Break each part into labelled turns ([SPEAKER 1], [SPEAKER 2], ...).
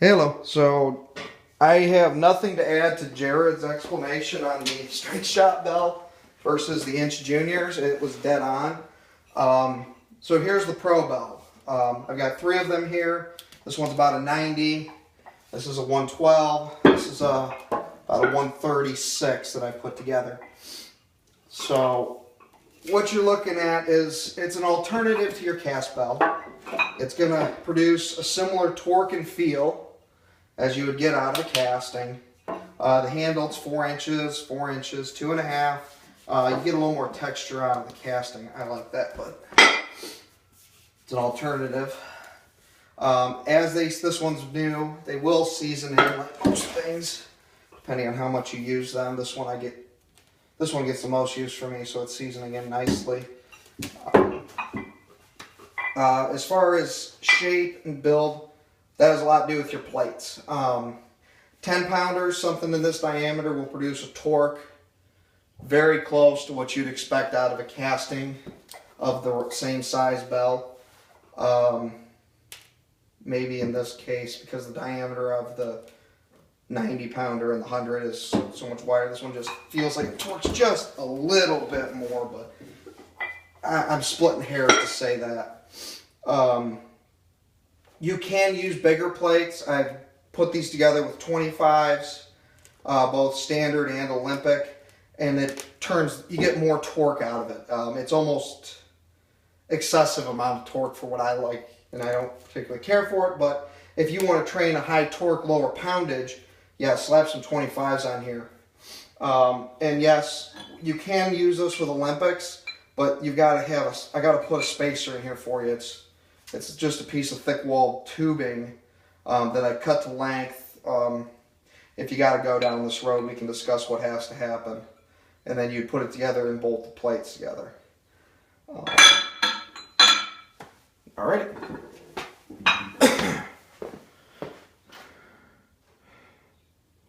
[SPEAKER 1] Hello. So I have nothing to add to Jared's explanation on the straight shot bell versus the inch juniors. It was dead on. So here's the Pro Bell. I've got three of them here. This one's about a 90. This is a 112. This is about a 136 that I've put together. So what you're looking at is it's an alternative to your cast bell. It's going to produce a similar torque and feel as you would get out of a casting. The handle's 4 inches, 4 inches, 2.5. You get a little more texture out of the casting. I like that, but it's an alternative. This one's new, they will season in like most things, depending on how much you use them. This one gets the most use for me, so it's seasoning in nicely. As far as shape and build, that has a lot to do with your plates. 10-pounders, something in this diameter, will produce a torque very close to what you'd expect out of a casting of the same size bell. Maybe in this case, because the diameter of the 90-pounder and the 100 is so much wider, this one just feels like it torques just a little bit more, but I'm splitting hairs to say that. You can use bigger plates. I've put these together with 25s, both standard and Olympic, and you get more torque out of it. It's almost excessive amount of torque for what I like, and I don't particularly care for it, but if you want to train a high torque, lower poundage, yeah, slap some 25s on here. And yes, you can use this with Olympics, but you've got to I got to put a spacer in here for you. It's just a piece of thick walled tubing that I cut to length. If you got to go down this road, we can discuss what has to happen. And then you'd put it together and bolt the plates together. Alrighty.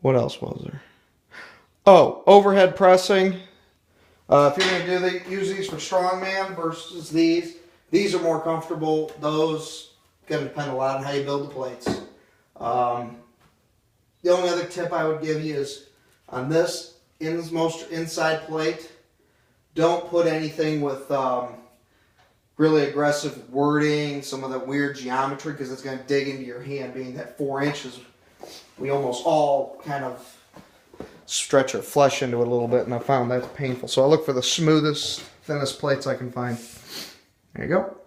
[SPEAKER 1] What else was there? Oh, overhead pressing. If you're going to use these for strongman versus these are more comfortable. Those going to depend a lot on how you build the plates. The only other tip I would give you is on this most inside plate, don't put anything with really aggressive wording, some of the weird geometry, because it's going to dig into your hand. Being that 4 inches, we almost all kind of stretch our flesh into it a little bit, and I found that's painful. So I look for the smoothest, thinnest plates I can find. There you go.